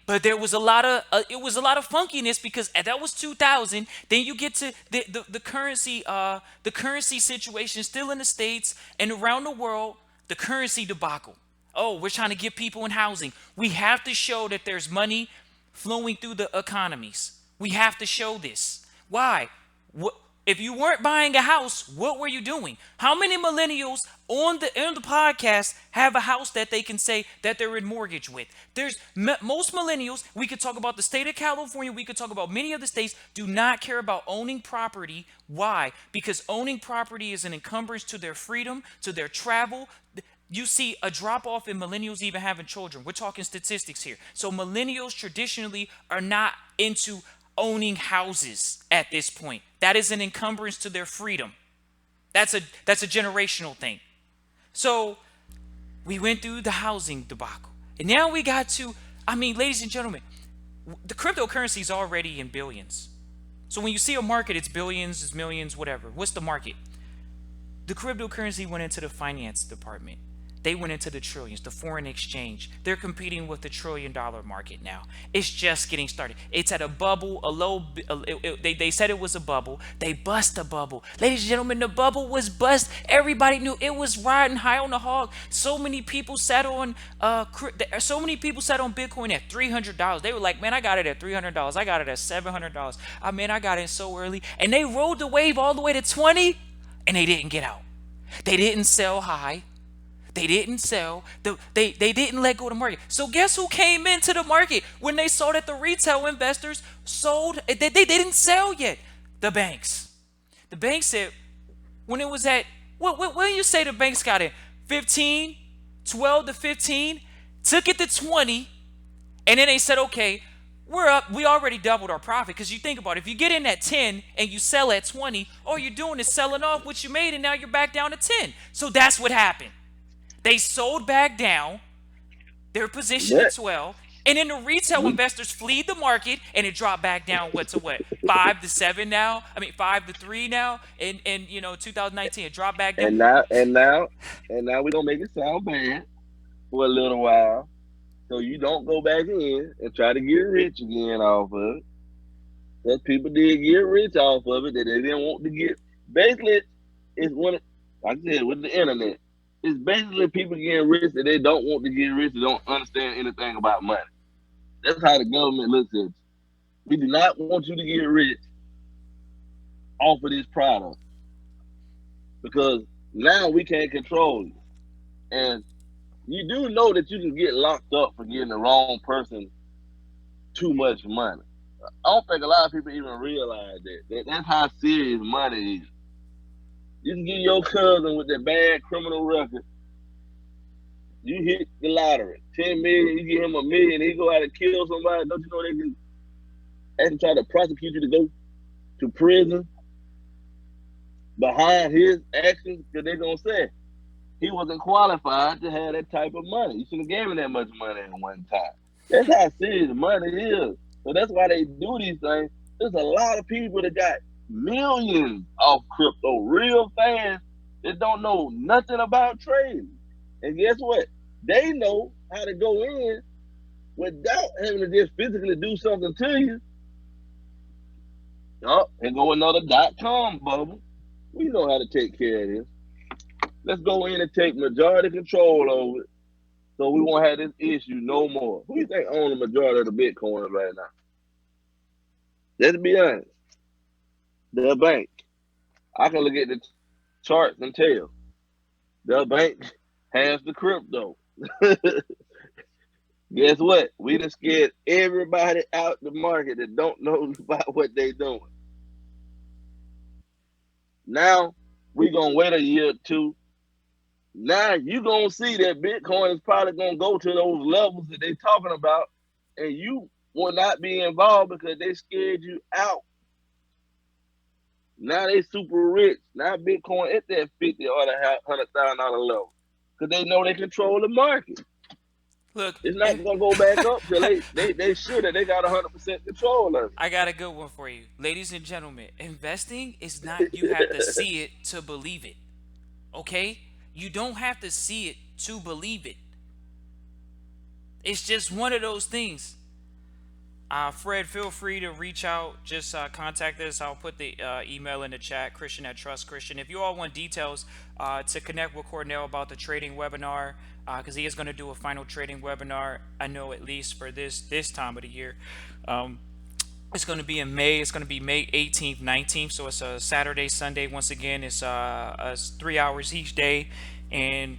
but there was a lot of it was a lot of funkiness because that was 2000. Then you get to the currency situation still in the states and around the world, the currency debacle. Oh, we're trying to get people in housing. We have to show that there's money flowing through the economies. We have to show this. Why? What, if you weren't buying a house, what were you doing? How many millennials on the podcast have a house that they can say that they're in mortgage with? There's most millennials. We could talk about the state of California. We could talk about many of the states do not care about owning property. Why? Because owning property is an encumbrance to their freedom, to their travel. You see a drop off in millennials even having children. We're talking statistics here. So millennials traditionally are not into owning houses at this point. That is an encumbrance to their freedom. That's a generational thing. So we went through the housing debacle. And now we got to, I mean, ladies and gentlemen, the cryptocurrency is already in billions. So when you see a market, it's billions, it's millions, whatever. What's the market? The cryptocurrency went into the finance department. They went into the trillions, the foreign exchange. They're competing with the $1 trillion market now. It's just getting started. It's at a bubble, a low. They said it was a bubble. They bust the bubble, ladies and gentlemen. The bubble was bust. Everybody knew it was riding high on the hog. So many people sat on Bitcoin at $300. They were like, man, I got it at $300. I got it at $700. I mean, I got in so early, and they rode the wave all the way to 20, and they didn't get out. They didn't sell high. They didn't sell. They didn't let go of the market. So guess who came into the market when they saw that the retail investors sold? They didn't sell yet. The banks. The banks said when it was at what do you say the banks got in? 15, 12 to 15, took it to 20, and then they said, okay, we're up. We already doubled our profit because you think about it. If you get in at 10 and you sell at 20, all you're doing is selling off what you made, and now you're back down to 10. So that's what happened. They sold back down their position at But 12, and then the retail we investors fleed the market, and it dropped back down to what 5 to 7 now. I mean 5 to 3 now. In 2019, it dropped back down. and now and now and now we gonna make it sound bad for a little while, so you don't go back in and try to get rich again off of it. Because people did get rich off of it that they didn't want to get. Basically, it's one. Like I said, with the internet, it's basically people getting rich that they don't want to get rich. They don't understand anything about money. That's how the government looks at you. We do not want you to get rich off of this product because now we can't control you. And you do know that you can get locked up for giving the wrong person too much money. I don't think a lot of people even realize that's how serious money is. You can get your cousin with that bad criminal record. You hit the lottery, 10 million. You give him a 1 million, he go out and kill somebody. Don't you know they can actually try to prosecute you to go to prison behind his actions because they're gonna say he wasn't qualified to have that type of money. You shouldn't have given him that much money at one time. That's how serious money is. So that's why they do these things. There's a lot of people that got millions off crypto real fast that don't know nothing about trading. And guess what? They know how to go in without having to just physically do something to you. Oh, and go another .com bubble. We know how to take care of this. Let's go in and take majority control over it so we won't have this issue no more. Who do you think owns the majority of the Bitcoin right now? Let's be honest. The bank. I can look at the charts and tell. The bank has the crypto. Guess what? We done scared everybody out the market that don't know about what they doing. Now we gonna wait a year or two. Now you gonna see that Bitcoin is probably gonna go to those levels that they talking about, and you will not be involved because they scared you out. Now they super rich. Now Bitcoin at that 50 or the $100,000 level because they know they control the market. Look, It's not gonna go back up till they sure that they got 100% control of it. I got a good one for you, ladies and gentlemen. Investing is not you have to see it to believe it. Okay, you don't have to see it to believe it. It's just one of those things. Fred, feel free to reach out. Just contact us. I'll put the email in the chat, Christian at Trust Christian. If you all want details to connect with Cornell about the trading webinar, because he is going to do a final trading webinar, I know at least for this time of the year. Um, it's going to be in May. It's going to be May 18th, 19th. So it's a Saturday, Sunday. Once again, it's 3 hours each day. And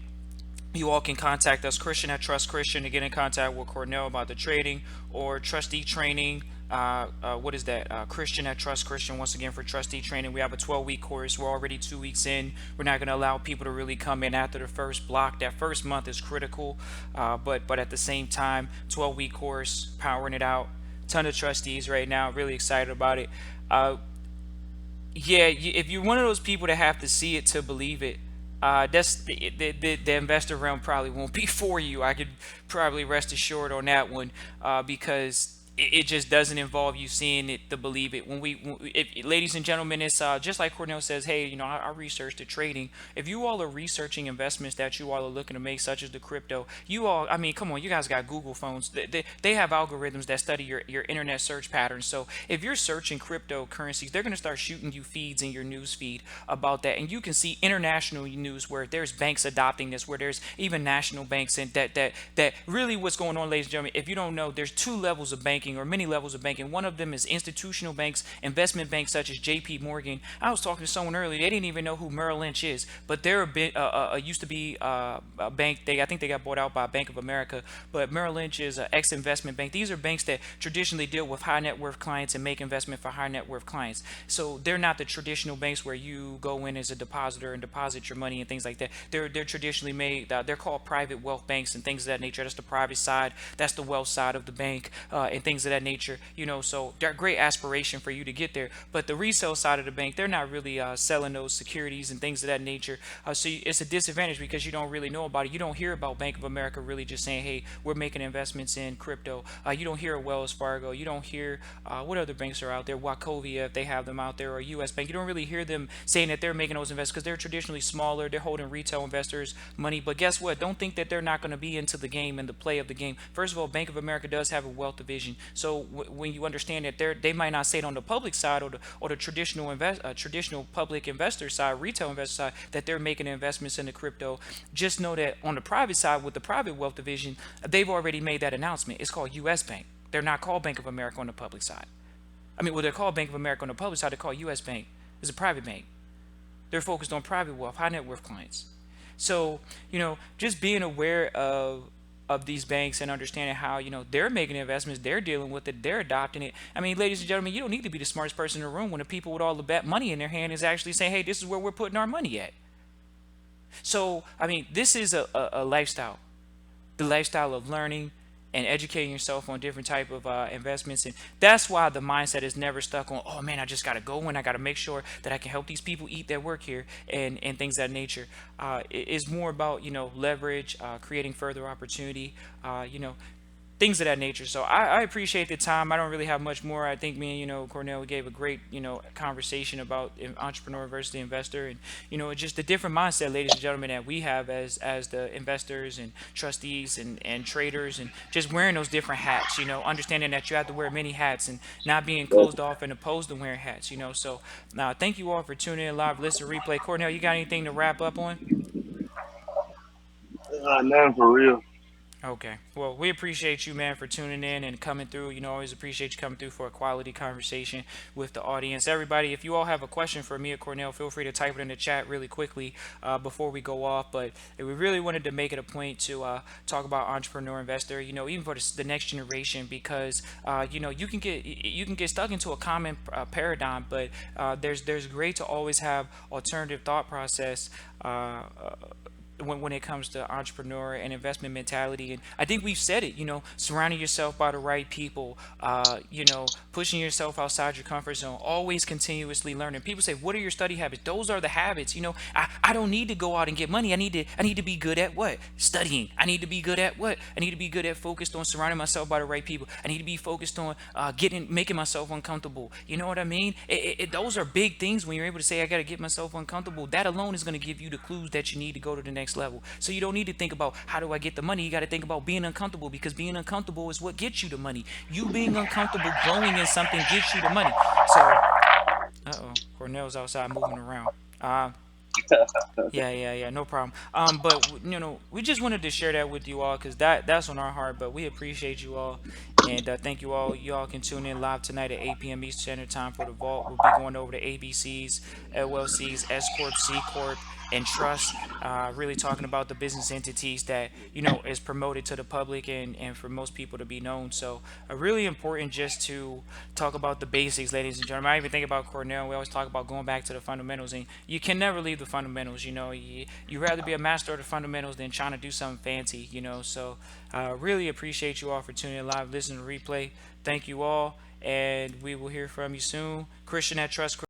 you all can contact us, Christian at Trust Christian, to get in contact with Cornell about the trading, or Trustee Training. What is that? Christian at Trust Christian. Once again, for Trustee Training, we have a 12-week course. We're already 2 weeks in. We're not going to allow people to really come in after the first block. That first month is critical, but at the same time, 12-week course, powering it out. Ton of trustees right now. Really excited about it. Yeah, if you're one of those people that have to see it to believe it, that's the investor realm probably won't be for you. I could probably rest assured on that one, because it just doesn't involve you seeing it to believe it. Ladies and gentlemen, it's just like Cornell says. Hey, I researched the trading. If you all are researching investments that you all are looking to make, such as the crypto, you all, I mean, come on, you guys got Google phones. They have algorithms that study your internet search patterns. So if you're searching cryptocurrencies, they're going to start shooting you feeds in your news feed about that, and you can see international news where there's banks adopting this, where there's even national banks, and that really what's going on, ladies and gentlemen. If you don't know, there's two levels of banking, or many levels of banking. One of them is institutional banks, investment banks such as J.P. Morgan. I was talking to someone earlier; they didn't even know who Merrill Lynch is, but they're a bit used to be a bank. I think they got bought out by Bank of America, but Merrill Lynch is an ex-investment bank. These are banks that traditionally deal with high net worth clients and make investment for high net worth clients. So they're not the traditional banks where you go in as a depositor and deposit your money and things like that. They're traditionally made. They're called private wealth banks and things of that nature. That's the private side. That's the wealth side of the bank, and things of that nature. So they're a great aspiration for you to get there. But the resale side of the bank, they're not really selling those securities and things of that nature. It's a disadvantage because you don't really know about it. You don't hear about Bank of America really just saying, "Hey, we're making investments in crypto." You don't hear Wells Fargo. You don't hear what other banks are out there, Wachovia, if they have them out there, or U.S. Bank. You don't really hear them saying that they're making those investments because they're traditionally smaller. They're holding retail investors' money. But guess what? Don't think that they're not going to be into the game and the play of the game. First of all, Bank of America does have a wealth division. So when you understand that they might not say it on the public side, or the traditional public investor side, retail investor side, that they're making investments in the crypto, just know that on the private side with the private wealth division, they've already made that announcement. It's called U.S. Bank. They're not called Bank of America on the public side. I mean, well, they're called Bank of America on the public side. They're called U.S. Bank. It's a private bank. They're focused on private wealth, high net worth clients. So, just being aware of these banks and understanding how they're making investments, they're dealing with it, they're adopting it. I mean, ladies and gentlemen, you don't need to be the smartest person in the room when the people with all the money in their hand is actually saying, "Hey, this is where we're putting our money at." So, I mean, this is a lifestyle, the lifestyle of learning and educating yourself on different type of investments. And that's why the mindset is never stuck on, "Oh man, I just got to go in, I got to make sure that I can help these people eat their work here," and things of that nature. It's more about leverage, creating further opportunity, things of that nature. So I appreciate the time. I don't really have much more. I think me and Cornell, we gave a great conversation about entrepreneur versus the investor, and it's just the different mindset, ladies and gentlemen, that we have as the investors and trustees and traders, and just wearing those different hats. Understanding that you have to wear many hats and not being closed off and opposed to wearing hats. So now thank you all for tuning in live, listen, replay. Cornell, you got anything to wrap up on? Nothing for real. Okay. Well, we appreciate you, man, for tuning in and coming through. Always appreciate you coming through for a quality conversation with the audience. Everybody, if you all have a question for me or Cornell, feel free to type it in the chat really quickly before we go off. But we really wanted to make it a point to talk about entrepreneur investor, even for the next generation, because you can get stuck into a common paradigm, but there's great to always have alternative thought process. When it comes to entrepreneur and investment mentality. And I think we've said it, surrounding yourself by the right people, pushing yourself outside your comfort zone, always continuously learning. People say, "What are your study habits?" Those are the habits. I don't need to go out and get money. I need to be good at what? Studying. I need to be good at what? I need to be good at focused on surrounding myself by the right people. I need to be focused on making myself uncomfortable. You know what I mean? Those are big things when you're able to say, "I got to get myself uncomfortable." That alone is going to give you the clues that you need to go to the next next level. So you don't need to think about how do I get the money. You got to think about being uncomfortable, because being uncomfortable is what gets you the money. You being uncomfortable growing in something gets you the money. So, Cornell's outside moving around. Uh, yeah, no problem. But we just wanted to share that with you all because that's on our heart. But we appreciate you all, and thank you all. You all can tune in live tonight at 8 p.m. Eastern Standard Time for the Vault. We'll be going over the ABCs, LLCs, S corp, C corp, and trust. Really talking about the business entities that is promoted to the public and for most people to be known. So really important just to talk about the basics, ladies and gentlemen. I even think about Cornell. We always talk about going back to the fundamentals, and you can never leave the fundamentals. You rather be a master of the fundamentals than trying to do something fancy. So really appreciate you all for tuning in live, listening to replay. Thank you all, and we will hear from you soon. Christian at Trust.